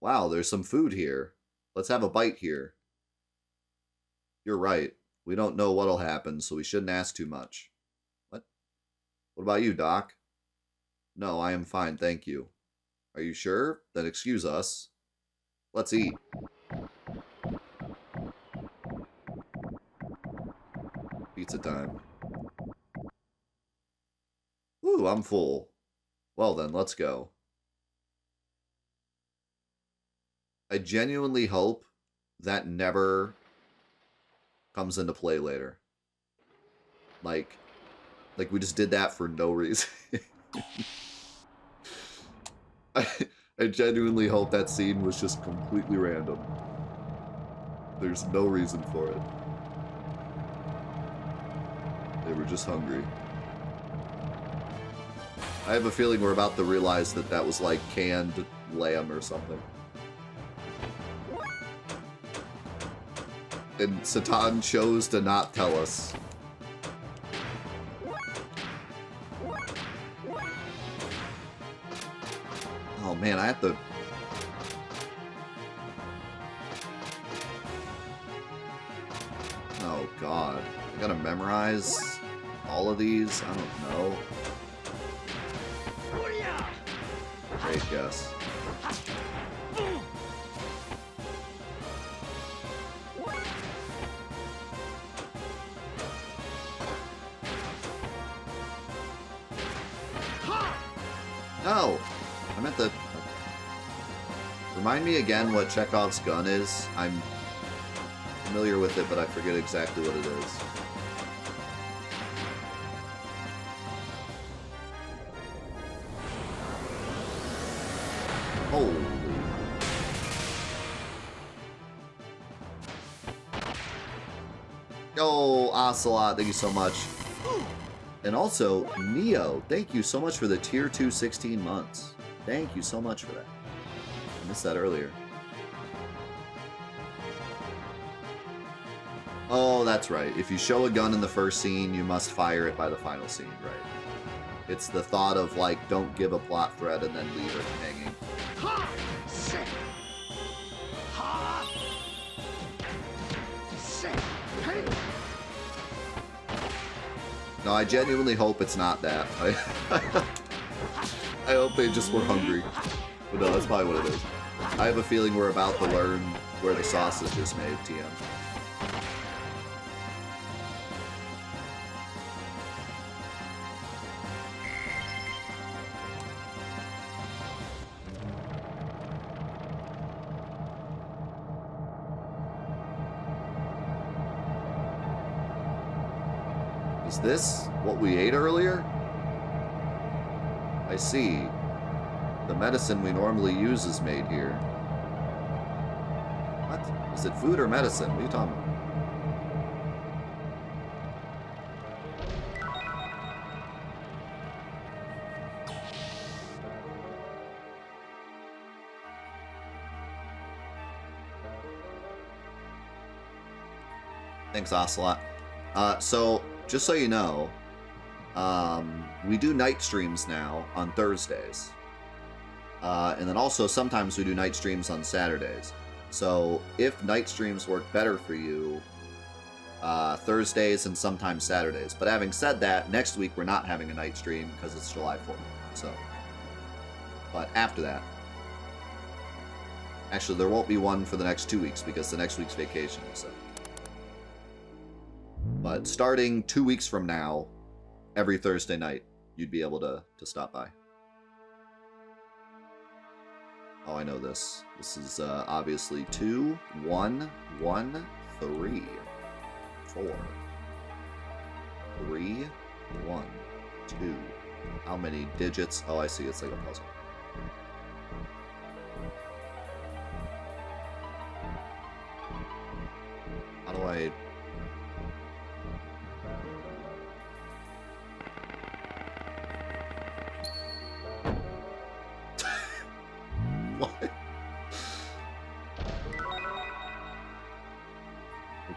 Wow, there's some food here. Let's have a bite here. You're right. We don't know what'll happen, so we shouldn't ask too much. What? What about you, Doc? No, I am fine, thank you. Are you sure? Then excuse us. Let's eat. Pizza time. Ooh, I'm full. Well then, let's go. I genuinely hope that never comes into play later. Like, we just did that for no reason. I, I genuinely hope that scene was just completely random. There's no reason for it. They were just hungry. I have a feeling we're about to realize that that was like canned lamb or something. And Satan chose to not tell us. Oh man, I have to... Oh god. I gotta memorize all of these? I don't know. Great guess. No! I meant the... Remind me again what Chekhov's gun is. I'm familiar with it, but I forget exactly what it is. Holy... Yo, Ocelot, thank you so much. And also, Neo, thank you so much for the Tier 2 16 months. Thank you so much for that. I missed that earlier. Oh, that's right. If you show a gun in the first scene, you must fire it by the final scene, right? It's the thought of, like, don't give a plot thread and then leave it hanging. No, I genuinely hope it's not that. I hope they just were hungry. But no, that's probably what it is. I have a feeling we're about to learn where the sausage is made, TM. Is this what we ate earlier? I see. The medicine we normally use is made here. What? Is it food or medicine? What are you talking about? Thanks, Ocelot. So, just so you know, we do night streams now on Thursdays. And then also sometimes we do night streams on Saturdays. So if night streams work better for you, Thursdays and sometimes Saturdays. But having said that, next week we're not having a night stream because it's July 4th. So, but after that, actually there won't be one for the next 2 weeks because the next week's vacation. So, but starting 2 weeks from now, every Thursday night, you'd be able to stop by. Oh, I know this. This is obviously 2, 1, 1, 3, 4, 3, 1, 2. How many digits? Oh, I see. It's like a puzzle. How do I... What?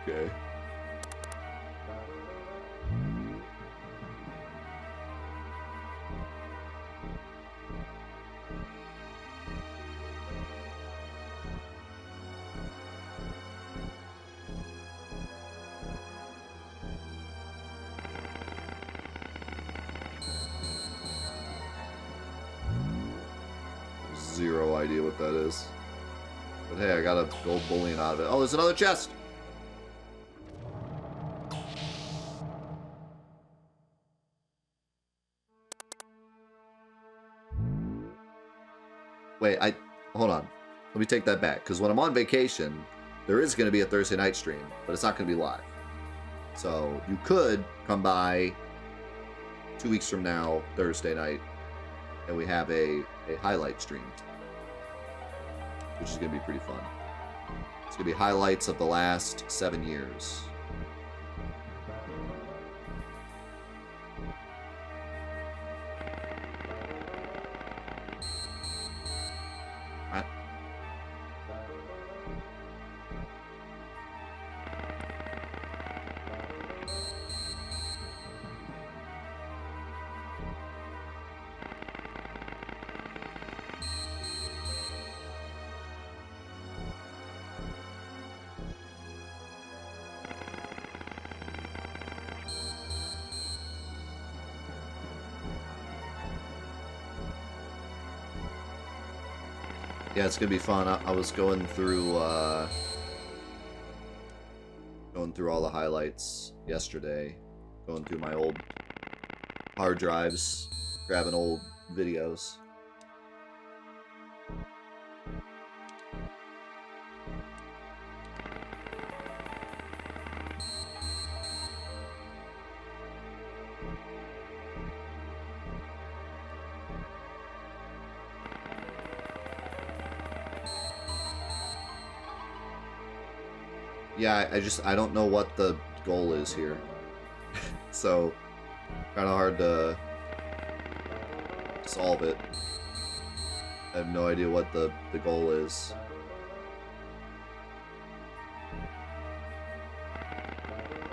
Okay. zero idea what that is. But hey, I got a gold bullion out of it. Oh, there's another chest! Wait, hold on. Let me take that back. Because when I'm on vacation, there is going to be a Thursday night stream, but it's not going to be live. So you could come by 2 weeks from now, Thursday night, and we have a highlight stream, which is going to be pretty fun. It's going to be highlights of the last 7 years. Yeah, it's gonna be fun. I was going through all the highlights yesterday, going through my old hard drives, grabbing old videos. Yeah, I don't know what the goal is here. So, kind of hard to solve it. I have no idea what the goal is.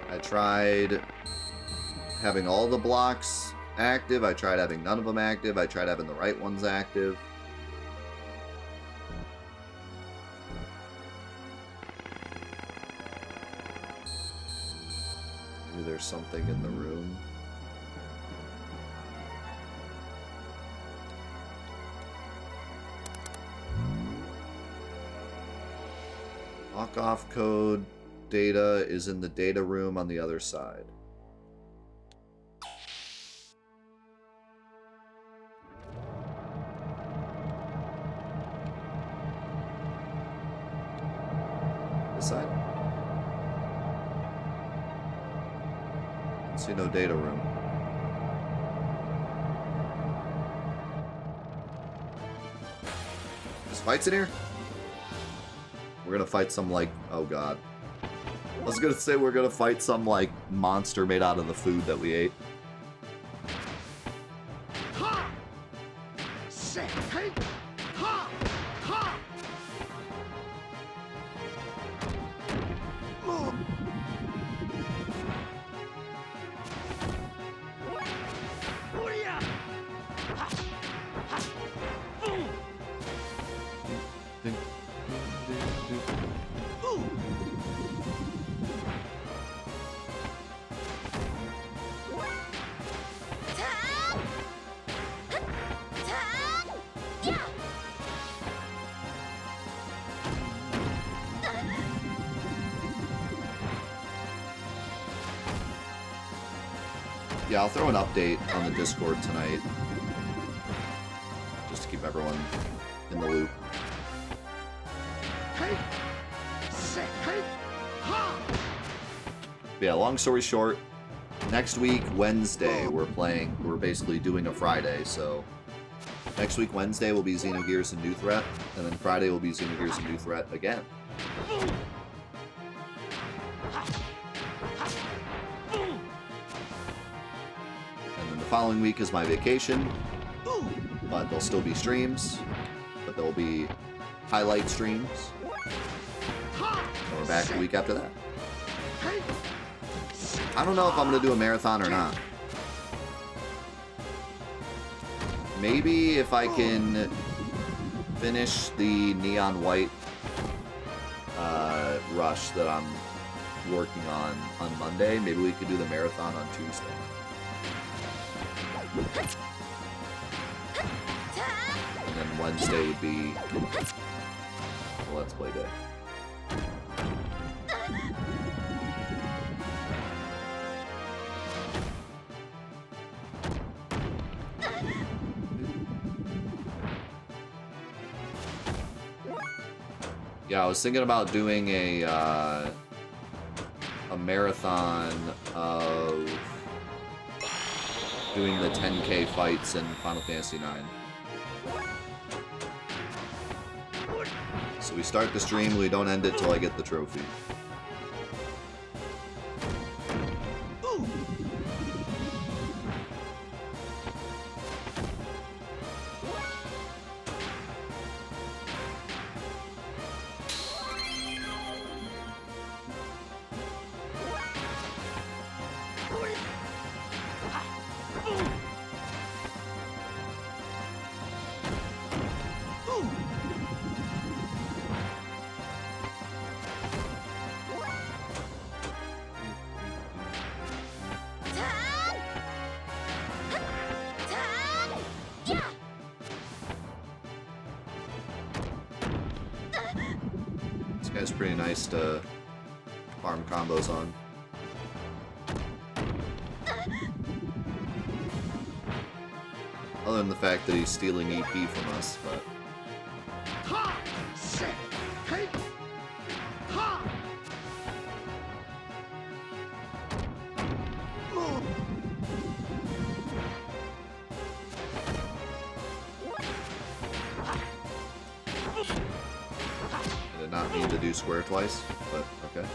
I tried having all the blocks active. I tried having none of them active. I tried having the right ones active. There's something in the room. Lock-off code data is in the data room on the other side. This side? See no data room. There's fights in here? We're gonna fight some like, oh god. I was gonna say we're gonna fight some like monster made out of the food that we ate. Yeah, I'll throw an update on the Discord tonight, just to keep everyone in the loop. Yeah, long story short, next week, Wednesday, we're basically doing a Friday, so next week, Wednesday, will be Xenogears and New Threat, and then Friday will be Xenogears and New Threat again. Following week is my vacation, but there'll still be streams, but there'll be highlight streams, and we're back the week after that. I don't know if I'm going to do a marathon or not. Maybe if I can finish the Neon White rush that I'm working on Monday, maybe we could do the marathon on Tuesday. And then Wednesday would be the Let's Play day. Yeah, I was thinking about doing a marathon of doing the 10K fights in Final Fantasy IX. So we start the stream, we don't end it till I get the trophy. It's pretty nice to farm combos on. Other than the fact that he's stealing EP from us, but... Not mean to do square twice, but okay.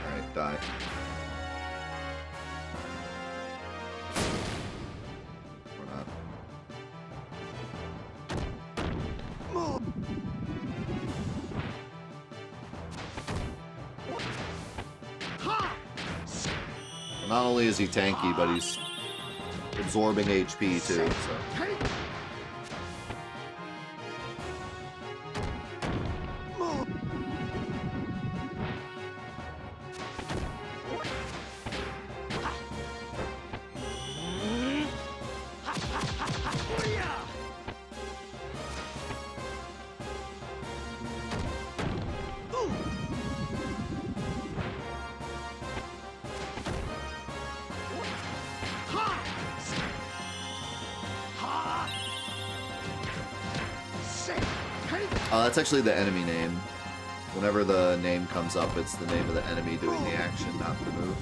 Alright, die. Not only is he tanky, but he's absorbing HP too, so. That's actually the enemy name. Whenever the name comes up, it's the name of the enemy doing the action, not the move.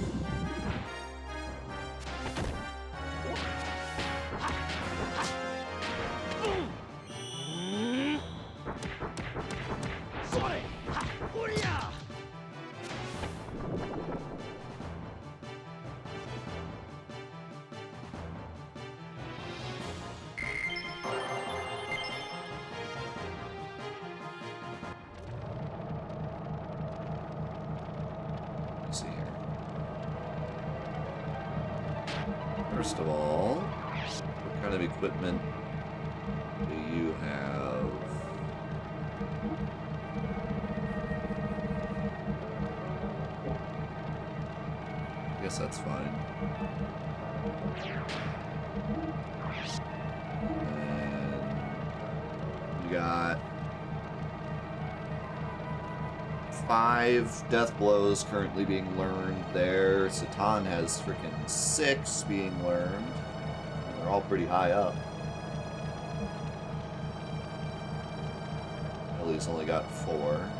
First of all, what kind of equipment do you have? I guess that's fine. And you got 5 death blows currently being learned there. Satan has freaking 6 being learned. They're all pretty high up. Ellie's only got 4.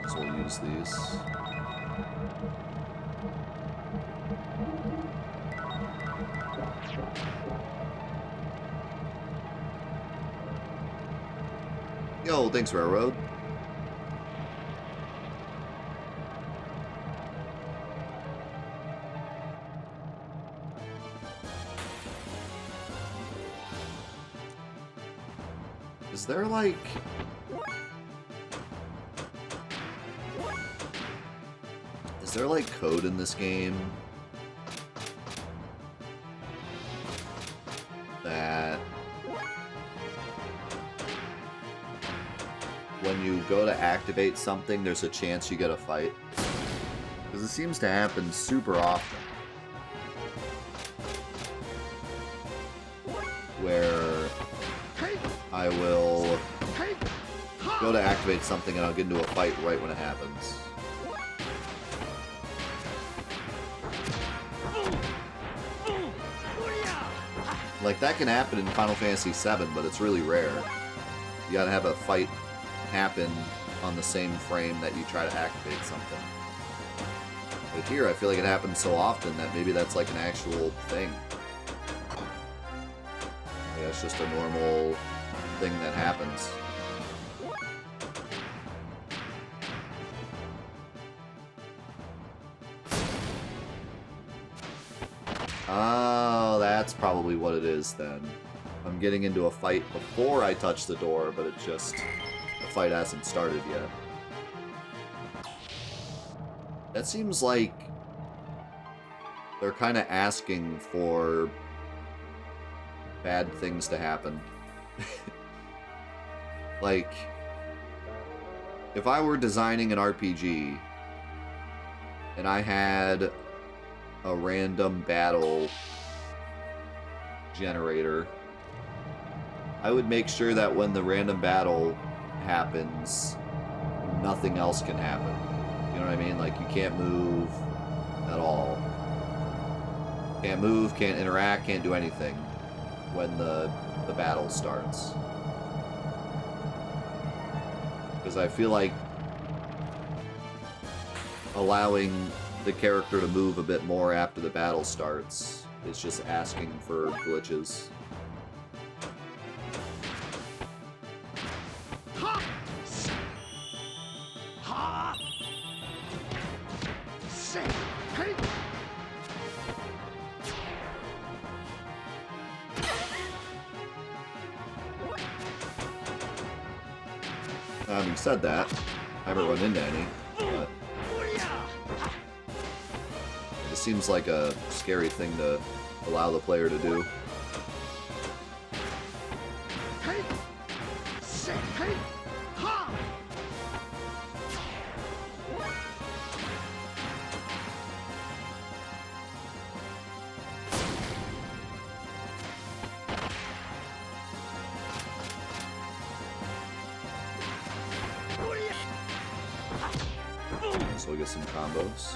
So we'll use these. Yo, thanks, Railroad. Is there like... Is there like code in this game that when you go to activate something, there's a chance you get a fight? Because it seems to happen super often. Where I will go to activate something and I'll get into a fight right when it happens. Like, that can happen in Final Fantasy VII, but it's really rare. You gotta have a fight happen on the same frame that you try to activate something. But here, I feel like it happens so often that maybe that's like an actual thing. Yeah, it's just a normal thing that happens. Oh, that's probably what it is then. I'm getting into a fight before I touch the door, but it's just... the fight hasn't started yet. That seems like... they're kind of asking for... bad things to happen. Like... if I were designing an RPG... and I had... a random battle generator, I would make sure that when the random battle happens, nothing else can happen. You know what I mean? Like, you can't move at all. Can't move, can't interact, can't do anything when the battle starts. Because I feel like allowing the character to move a bit more after the battle starts is just asking for glitches. Having said that, I haven't run into any, but it seems like a scary thing to allow the player to do. So we get some combos.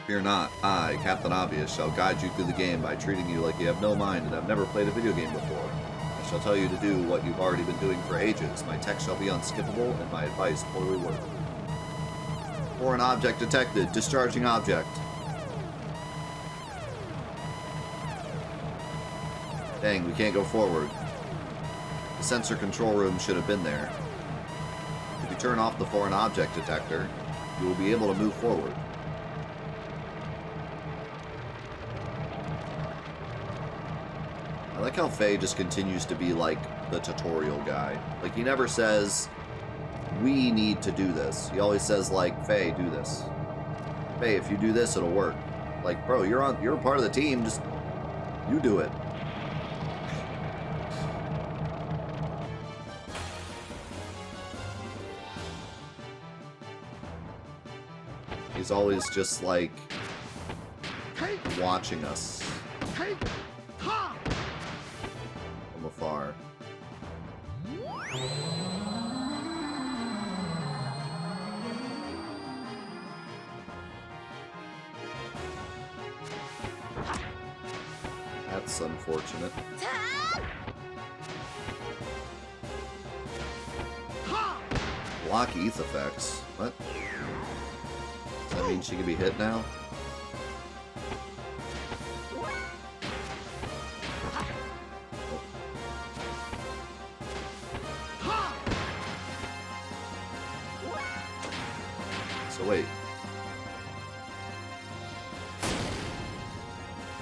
Fear not, I, Captain Obvious, shall guide you through the game by treating you like you have no mind and have never played a video game before. I shall tell you to do what you've already been doing for ages. My text shall be unskippable, and my advice poorly worded. Foreign object detected. Discharging object. Dang, we can't go forward. The sensor control room should have been there. If you turn off the foreign object detector, you will be able to move forward. I like how Faye just continues to be like the tutorial guy. Like, he never says, we need to do this. He always says, like, Faye, do this. Faye, if you do this, it'll work. Like, bro, you're a part of the team, just you do it. He's always just like watching us from afar. That's unfortunate. Block ETH effects. What? Does that mean she can be hit now? So wait.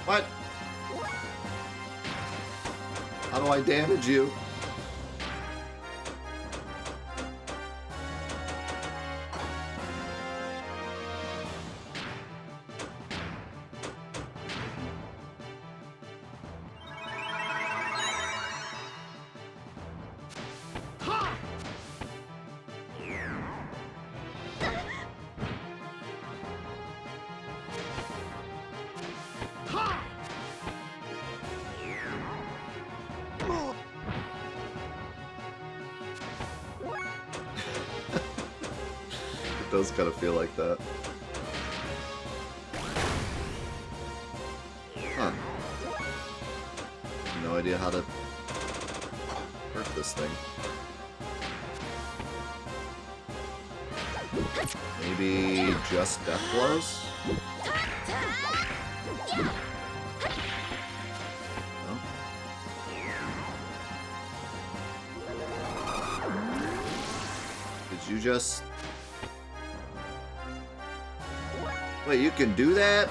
What? How do I damage you? It does kind of feel like that. Huh. No idea how to hurt this thing. Maybe just death blows? No? Did you just... Wait, you can do that?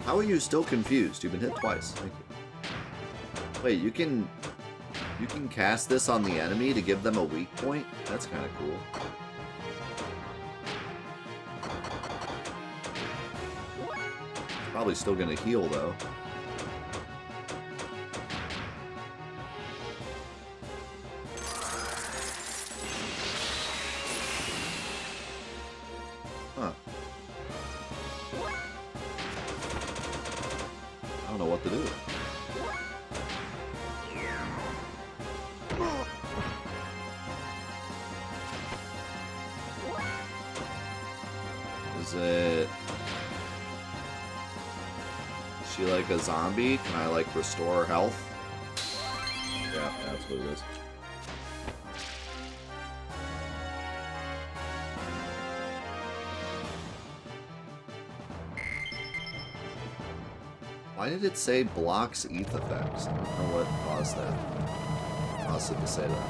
How are you still confused? You've been hit twice. Thank you. Wait, you can cast this on the enemy to give them a weak point? That's kind of cool. Probably still gonna heal though. Huh. I don't know what to do. Is she like a zombie? Can I like restore her health? Yeah, that's what it is. Why did it say blocks ETH effects? I don't know what caused that. Caused it to say that.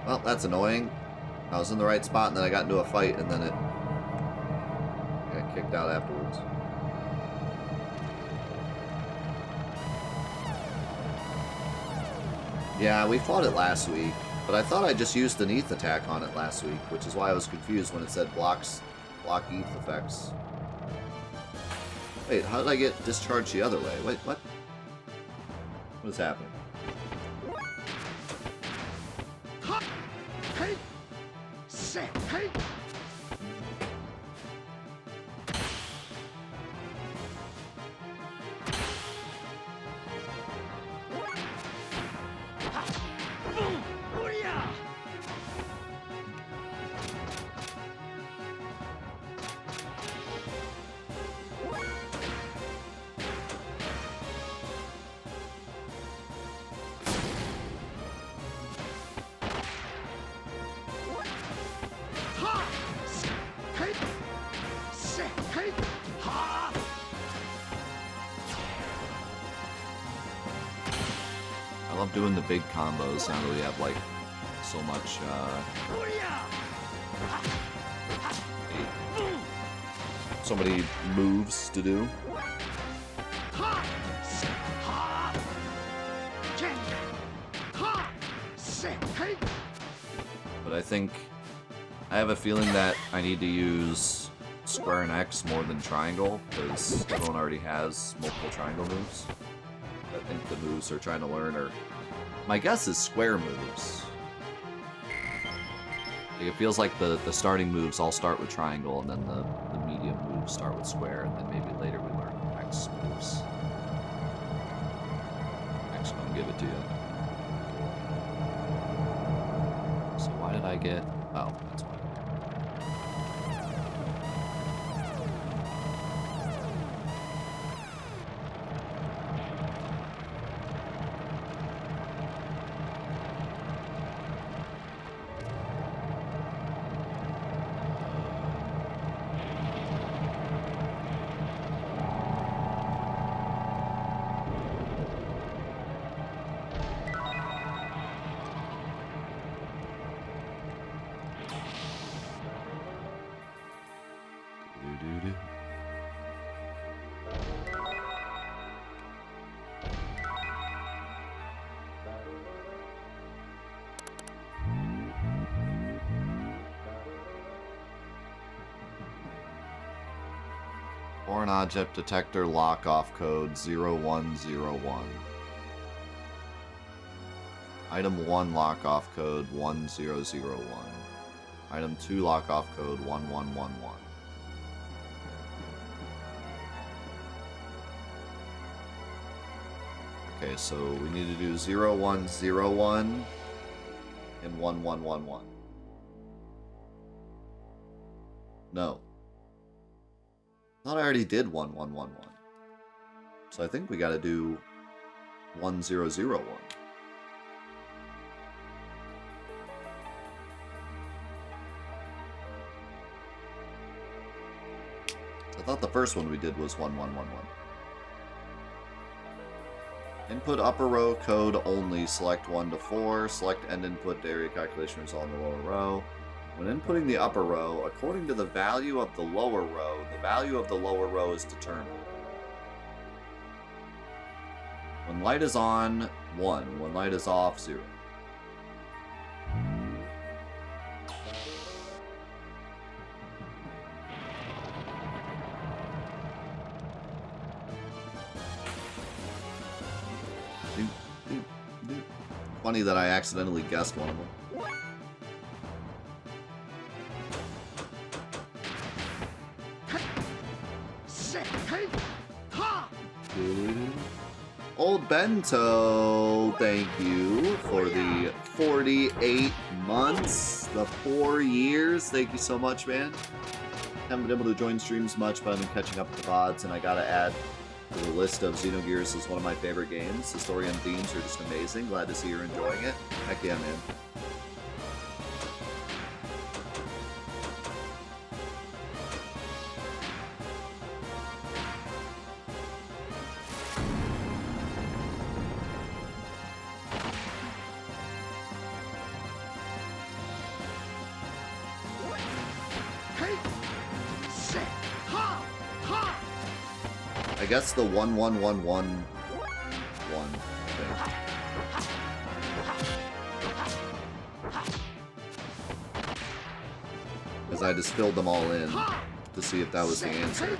Well, that's annoying. I was in the right spot and then I got into a fight and then it got kicked out afterwards. Yeah, we fought it last week, but I thought I just used an ETH attack on it last week, which is why I was confused when it said block ETH effects. Wait, how did I get discharged the other way? Wait, what? What is happening? I love doing the big combos now that we have like so much so many moves to do. But I think I have a feeling that I need to use square and X more than triangle because everyone already has multiple triangle moves. I think the moves they're trying to learn are... My guess is square moves. Like, it feels like the starting moves all start with triangle, and then the medium moves start with square, and then maybe later we learn X moves. X gonna give it to you. So why did I get... Oh, that's why. Foreign object detector lock-off code 0101. Item 1 lock-off code 1001. Item 2 lock-off code 1111. Okay, so we need to do 0101 and 1111. No. I thought I already did 1111. So I think we gotta do 1001. I thought the first one we did was 1111. Input upper row code only. Select 1 to 4. Select end input area calculation result in the lower row. When inputting the upper row, according to the value of the lower row, the value of the lower row is determined. When light is on, 1. When light is off, 0. Funny that I accidentally guessed one of them. Old Bento, thank you for the 48 months, the 4 years. Thank you so much, man. Haven't been able to join streams much, but I've been catching up with the VODs, and I gotta add to the list of Xenogears is one of my favorite games. The story and themes are just amazing. Glad to see you're enjoying it. Heck yeah, man. I guess the 1111 one thing. Because I just filled them all in to see if that was the answer.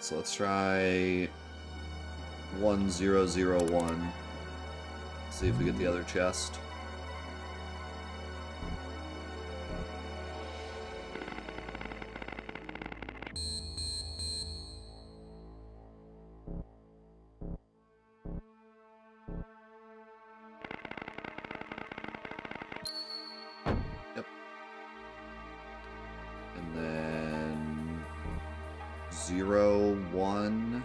So let's try 1001. See if we get the other chest. Yep. And then 01.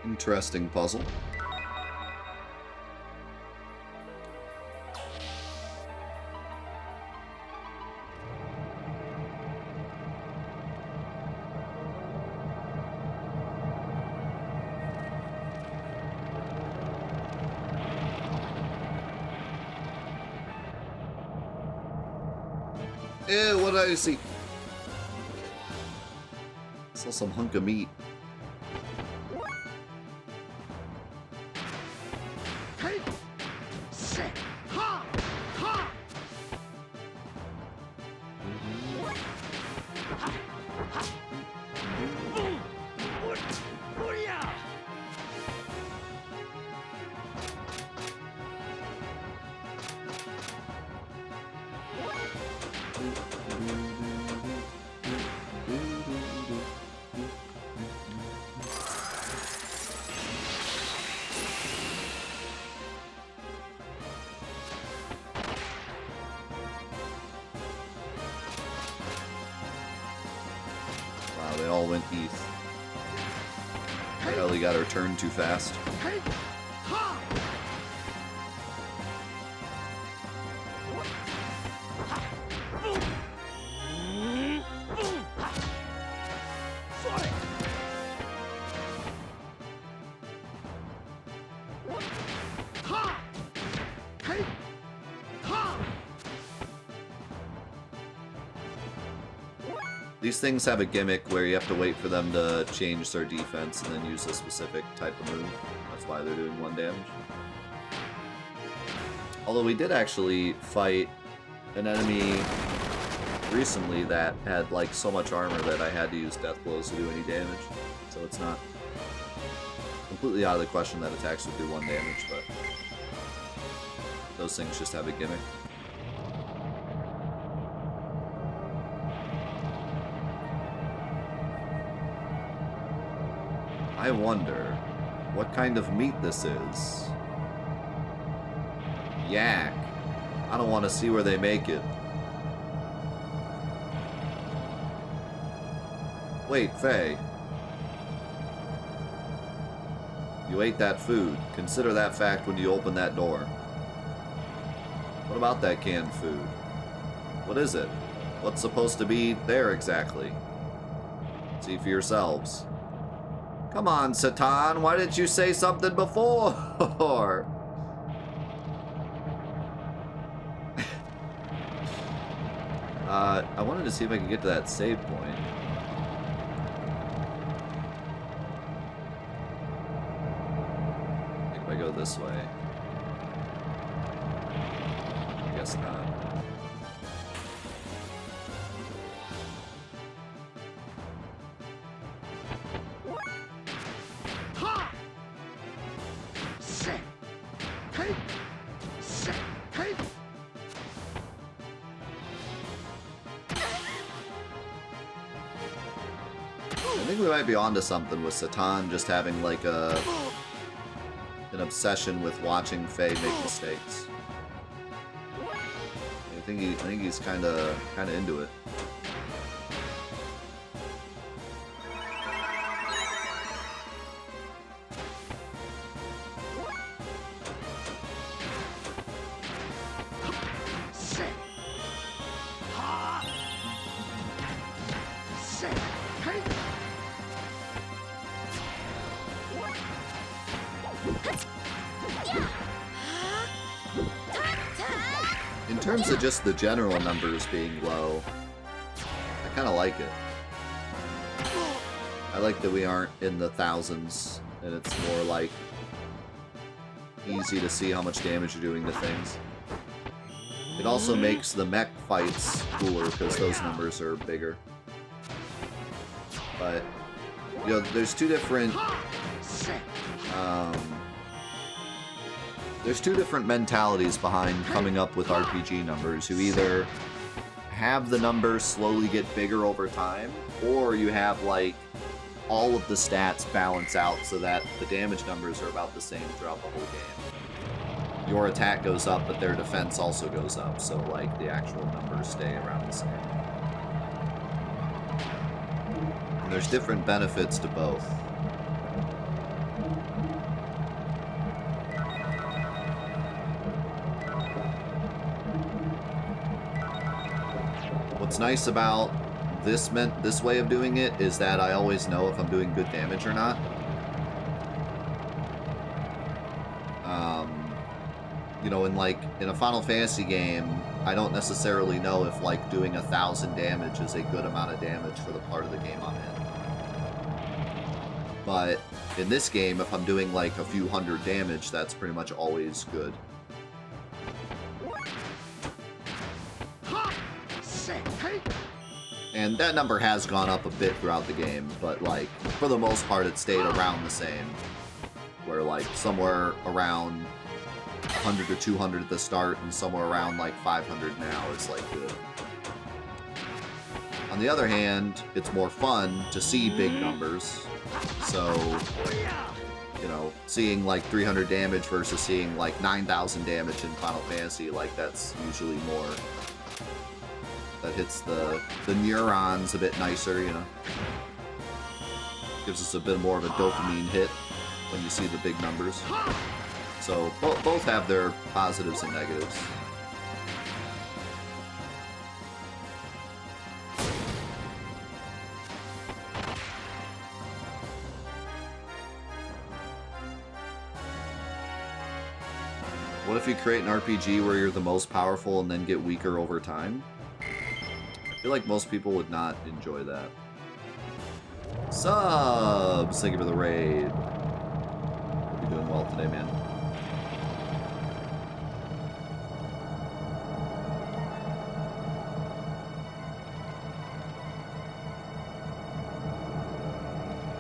Interesting puzzle. Ew, what did I see? I saw some hunk of meat. They all went east. Ellie got her turn too fast. These things have a gimmick where you have to wait for them to change their defense and then use a specific type of move. That's why they're doing 1 damage. Although we did actually fight an enemy recently that had like so much armor that I had to use death blows to do any damage. So it's not completely out of the question that attacks would do 1 damage, but those things just have a gimmick. I wonder what kind of meat this is. Yak. I don't want to see where they make it. Wait, Faye. You ate that food. Consider that fact when you open that door. What about that canned food? What is it? What's supposed to be there exactly? See for yourselves. Come on, Satan, why didn't you say something before? I wanted to see if I could get to that save point. I think if I go this way. I guess not. I think we might be onto something with Satan just having like an obsession with watching Faye make mistakes. I think he's kind of into it. In terms of just the general numbers being low, I kind of like it. I like that we aren't in the thousands, and it's more like easy to see how much damage you're doing to things. It also makes the mech fights cooler because those numbers are bigger. But, you know, there's two different mentalities behind coming up with RPG numbers. You either have the numbers slowly get bigger over time, or you have like all of the stats balance out so that the damage numbers are about the same throughout the whole game. Your attack goes up, but their defense also goes up, so like the actual numbers stay around the same. And there's different benefits to both. What's nice about this way of doing it is that I always know if I'm doing good damage or not. you know, in a Final Fantasy game, I don't necessarily know if like doing 1,000 damage is a good amount of damage for the part of the game I'm in. But in this game, if I'm doing like a few hundred damage, that's pretty much always good. And that number has gone up a bit throughout the game, but like for the most part it stayed around the same. Where like somewhere around 100 or 200 at the start and somewhere around like 500 now is like good. On the other hand, it's more fun to see big numbers. So, you know, seeing like 300 damage versus seeing like 9,000 damage in Final Fantasy, like that's usually more... That hits the neurons a bit nicer, you know. Gives us a bit more of a dopamine hit when you see the big numbers. So both have their positives and negatives. What if you create an RPG where you're the most powerful and then get weaker over time? I feel like most people would not enjoy that. Subs! Thank you for the raid. Hope you're doing well today, man.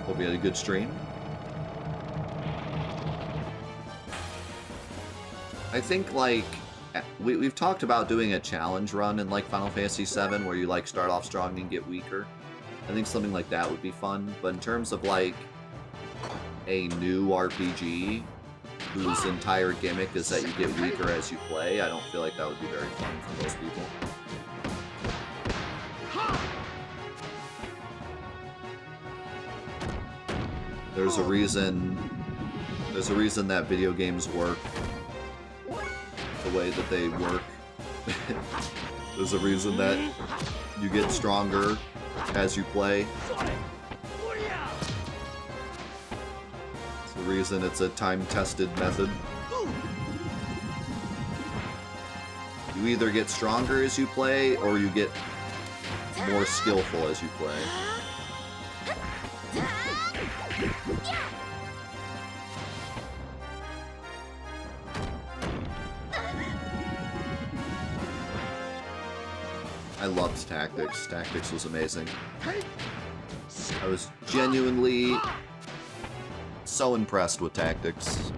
Hope you had a good stream. I think, like, we've talked about doing a challenge run in, like, Final Fantasy VII where you, like, start off strong and get weaker. I think something like that would be fun. But in terms of, like, a new RPG whose entire gimmick is that you get weaker as you play, I don't feel like that would be very fun for most people. There's a reason that video games work the way that they work. There's a reason that you get stronger as you play. It's the reason it's a time-tested method. You either get stronger as you play, or you get more skillful as you play. I loved Tactics. Tactics was amazing. I was genuinely so impressed with Tactics.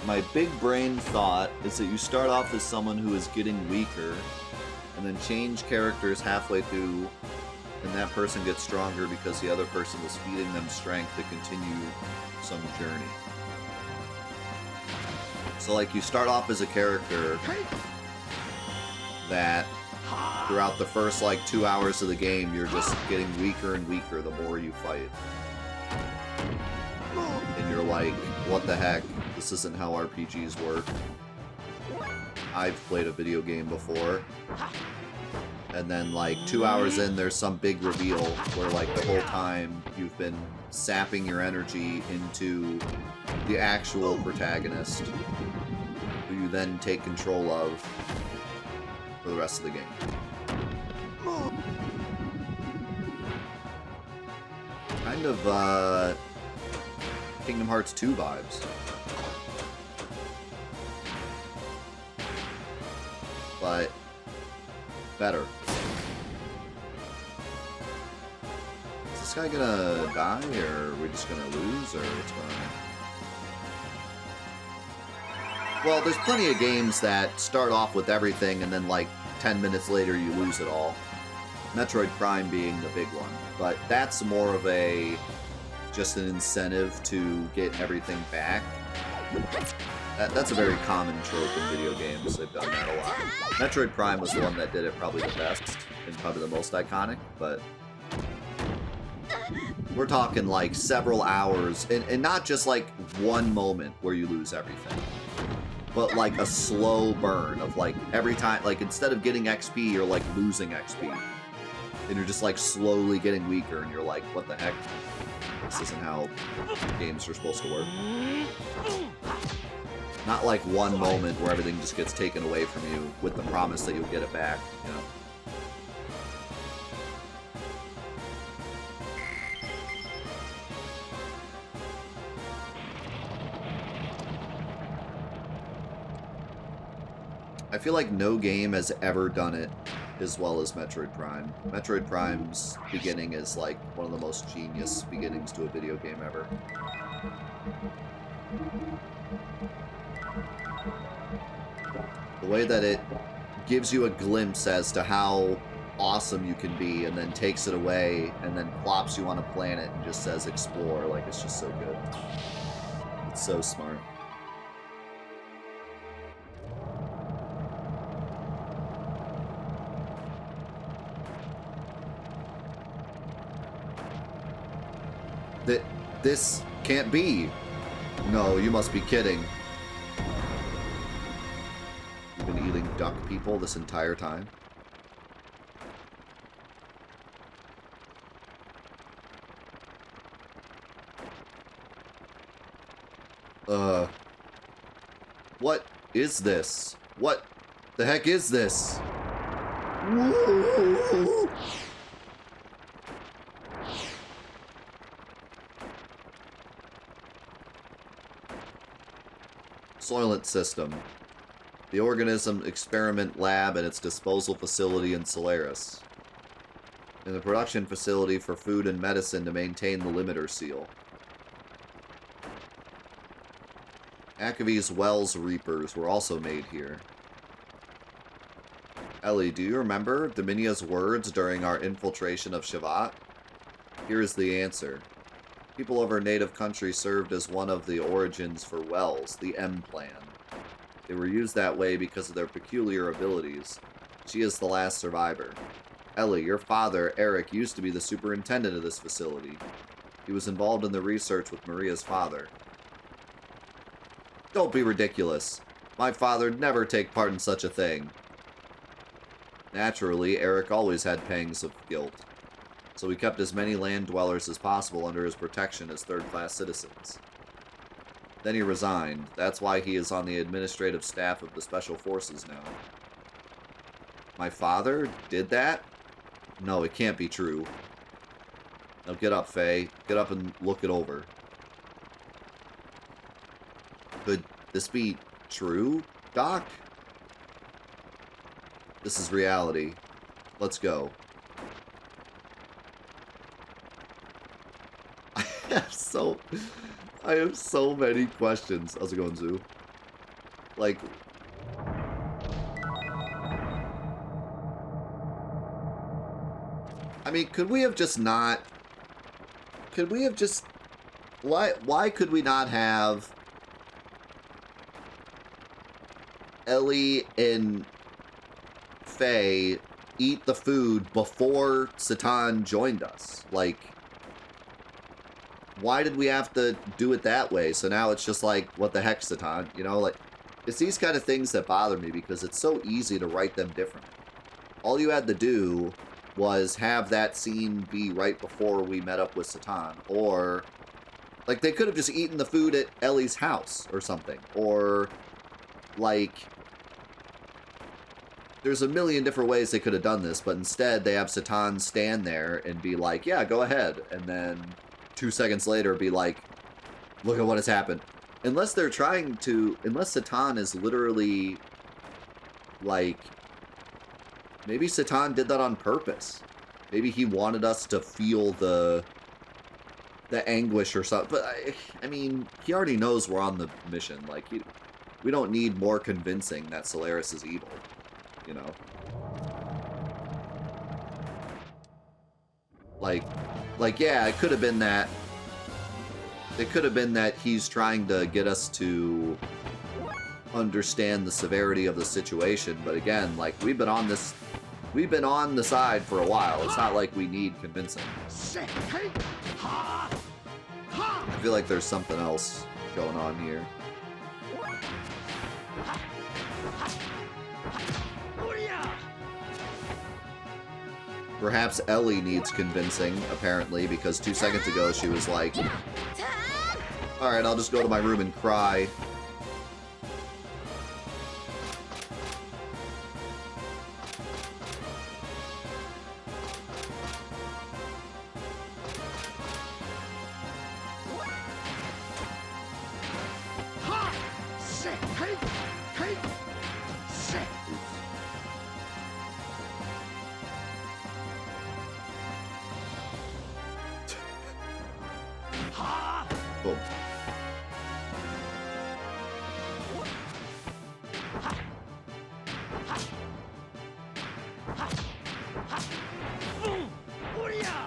My big brain thought is that you start off as someone who is getting weaker, and then change characters halfway through, and that person gets stronger because the other person is feeding them strength to continue some journey. So, like, you start off as a character that throughout the first, like, 2 hours of the game, you're just getting weaker and weaker the more you fight. And you're like, what the heck? This isn't how RPGs work. I've played a video game before. And then, like, 2 hours in, there's some big reveal where, like, the whole time you've been sapping your energy into the actual protagonist, who you then take control of for the rest of the game. Kind of, Kingdom Hearts 2 vibes. But better. Is this guy gonna die, or are we just gonna lose, or what's going on? Well, there's plenty of games that start off with everything and then like 10 minutes later you lose it all. Metroid Prime being the big one. But that's more of just an incentive to get everything back. That's a very common trope in video games. They've done that a lot. Metroid Prime was the one that did it probably the best and probably the most iconic, but we're talking like several hours, and not just like one moment where you lose everything, but like a slow burn of like every time, like instead of getting XP, you're like losing XP. And you're just like slowly getting weaker, and you're like, what the heck? This isn't how games are supposed to work. Not like one moment where everything just gets taken away from you with the promise that you'll get it back, you know? I feel like no game has ever done it as well as Metroid Prime. Metroid Prime's beginning is like one of the most genius beginnings to a video game ever. The way that it gives you a glimpse as to how awesome you can be, and then takes it away, and then plops you on a planet and just says explore, like it's just so good. It's so smart. This can't be. No, you must be kidding. You've been eating duck people this entire time? What is this? What the heck is this? Woo! Soylent System. The organism experiment lab and its disposal facility in Solaris. And the production facility for food and medicine to maintain the limiter seal. Akavi's Wells Reapers were also made here. Ellie, do you remember Dominia's words during our infiltration of Shavat? Here is the answer. People of her native country served as one of the origins for Wells, the M plan. They were used that way because of their peculiar abilities. She is the last survivor. Ellie, your father, Eric, used to be the superintendent of this facility. He was involved in the research with Maria's father. Don't be ridiculous. My father would never take part in such a thing. Naturally, Eric always had pangs of guilt. So he kept as many land dwellers as possible under his protection as third-class citizens. Then he resigned. That's why he is on the administrative staff of the Special Forces now. My father did that? No, it can't be true. Now get up, Faye. Get up and look it over. Could this be true, Doc? This is reality. Let's go. I have so many questions. How's it going, Zoo? Like, I mean, could we have just not? Could we have just? Why could we not have Ellie and Faye eat the food before Satan joined us? Like, why did we have to do it that way? So now it's just like, what the heck, Satan? You know, like, It's these kind of things that bother me because it's so easy to write them differently. All you had to do was have that scene be right before we met up with Satan, or like they could have just eaten the food at Ellie's house or something, or like there's a million different ways they could have done this, but instead they have Satan stand there and be like, yeah, go ahead, and then 2 seconds later be like, look at what has happened. Unless they're trying to, unless Satan is literally like, maybe Satan did that on purpose. Maybe he wanted us to feel the anguish or something. But I mean, he already knows we're on the mission. Like, we don't need more convincing that Solaris is evil, you know? Like, yeah, it could have been that. It could have been that he's trying to get us to understand the severity of the situation. But again, like, we've been on the side for a while. It's not like we need convincing. I feel like there's something else going on here. Perhaps Ellie needs convincing, apparently, because 2 seconds ago she was like, alright, I'll just go to my room and cry. Boom.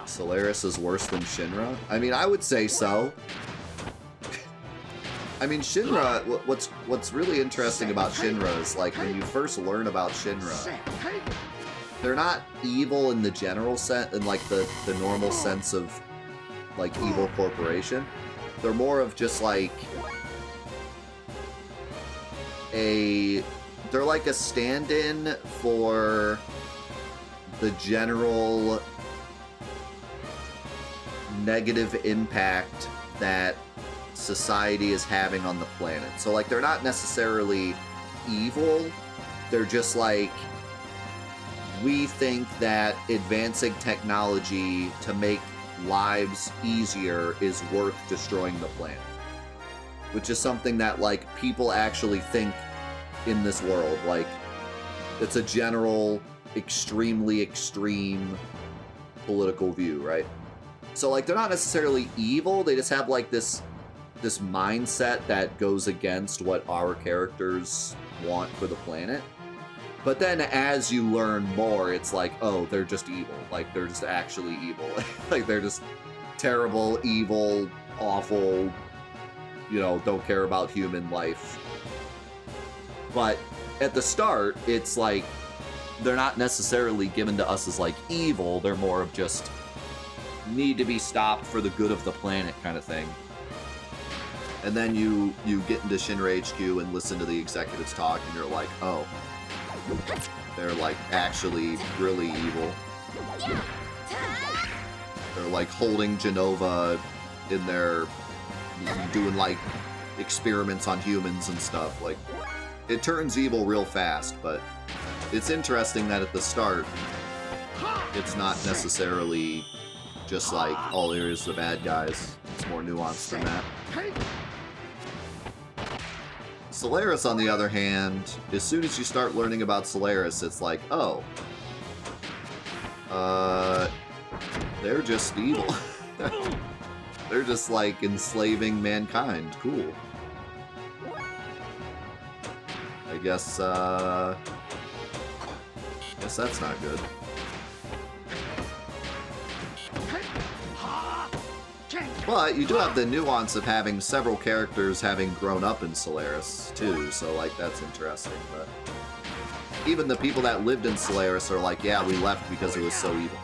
Solaris is worse than Shinra? I mean, I would say so. I mean, Shinra, what's really interesting about Shinra is, like, when you first learn about Shinra, they're not evil in the general sense, in, like, the normal sense of, like, evil corporation. They're more of just, like, they're like a stand-in for the general negative impact that society is having on the planet. So, like, they're not necessarily evil. They're just like, we think that advancing technology to make lives easier is worth destroying the planet. Which is something that, like, people actually think in this world. Like, it's a general, extremely extreme political view, right? So, like, they're not necessarily evil. They just have, like, this mindset that goes against what our characters want for the planet. But then as you learn more, it's like, oh, they're just evil. Like, they're just actually evil. Like, they're just terrible, evil, awful, you know, don't care about human life. But at the start, it's like, they're not necessarily given to us as, like, evil. They're more of just need to be stopped for the good of the planet kind of thing. And then you get into Shinra HQ and listen to the executives talk, and you're like, oh, they're, like, actually really evil. They're, like, holding Genova in their, doing, like, experiments on humans and stuff. Like, it turns evil real fast, but it's interesting that at the start, it's not necessarily just like, oh, here's the bad guys. It's more nuanced than that. Solaris, on the other hand, as soon as you start learning about Solaris, it's like, oh, they're just evil. They're just, like, enslaving mankind. Cool. I guess that's not good. But you do have the nuance of having several characters having grown up in Solaris, too, so, like, that's interesting. But even the people that lived in Solaris are like, yeah, we left because it was so evil.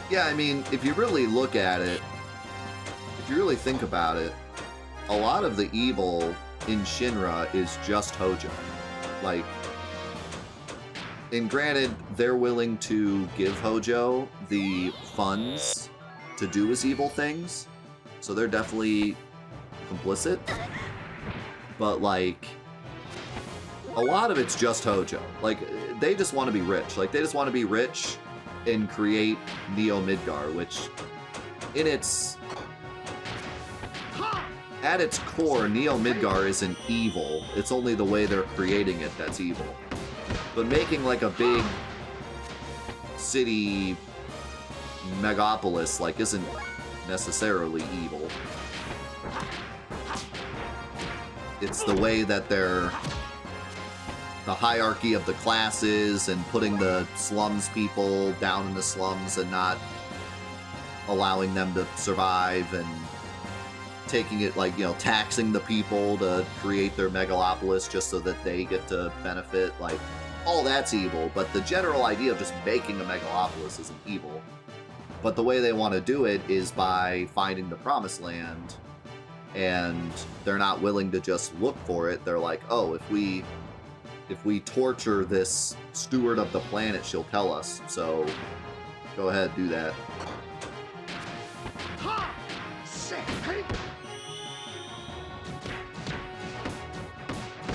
So. Yeah, I mean, if you really look at it, if you really think about it, a lot of the evil in Shinra is just Hojo. Like, and granted, they're willing to give Hojo the funds to do his evil things, so they're definitely complicit. But, like, a lot of it's just Hojo. Like, they just want to be rich. Like, they just want to be rich and create Neo Midgar, which, at its core, Neo Midgar isn't evil. It's only the way they're creating it that's evil. But making, like, a big city megapolis, like, isn't necessarily evil. It's the way that they're... the hierarchy of the classes and putting the slums people down in the slums and not allowing them to survive, and taking it, like, you know, taxing the people to create their megalopolis just so that they get to benefit. Like, all that's evil, but the general idea of just making a megalopolis isn't evil. But the way they want to do it is by finding the promised land, and they're not willing to just look for it. They're like, oh, if we torture this steward of the planet, she'll tell us. So go ahead, do that.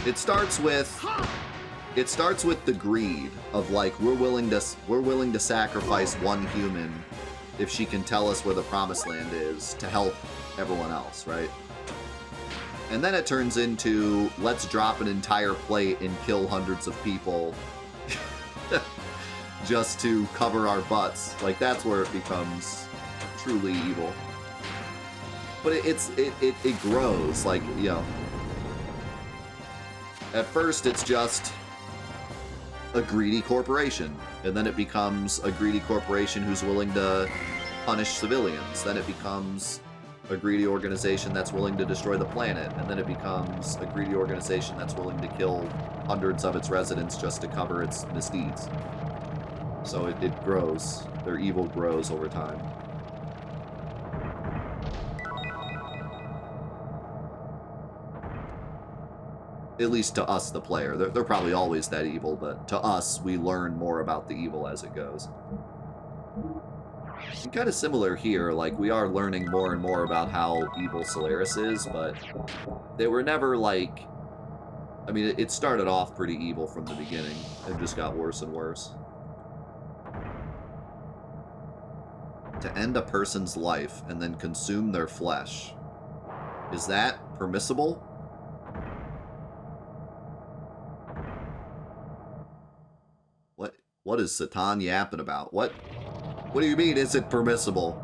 It starts with the greed of, like, we're willing to sacrifice one human if she can tell us where the promised land is to help everyone else, right? And then it turns into, let's drop an entire plate and kill hundreds of people just to cover our butts. Like, that's where it becomes truly evil. But it grows, like, you know. At first, it's just a greedy corporation, and then it becomes a greedy corporation who's willing to punish civilians. Then it becomes a greedy organization that's willing to destroy the planet, and then it becomes a greedy organization that's willing to kill hundreds of its residents just to cover its misdeeds. So it grows. Their evil grows over time. At least to us, the player. They're probably always that evil, but to us, we learn more about the evil as it goes. And kind of similar here, like, we are learning more and more about how evil Solaris is, but they were never, like... I mean, it started off pretty evil from the beginning, and just got worse and worse. To end a person's life and then consume their flesh. Is that permissible? What is Satan yapping about? What do you mean, is it permissible?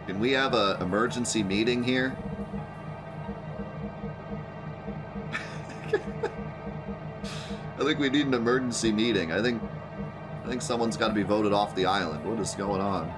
Can we have an emergency meeting here? I think we need an emergency meeting. I think someone's got to be voted off the island. What is going on?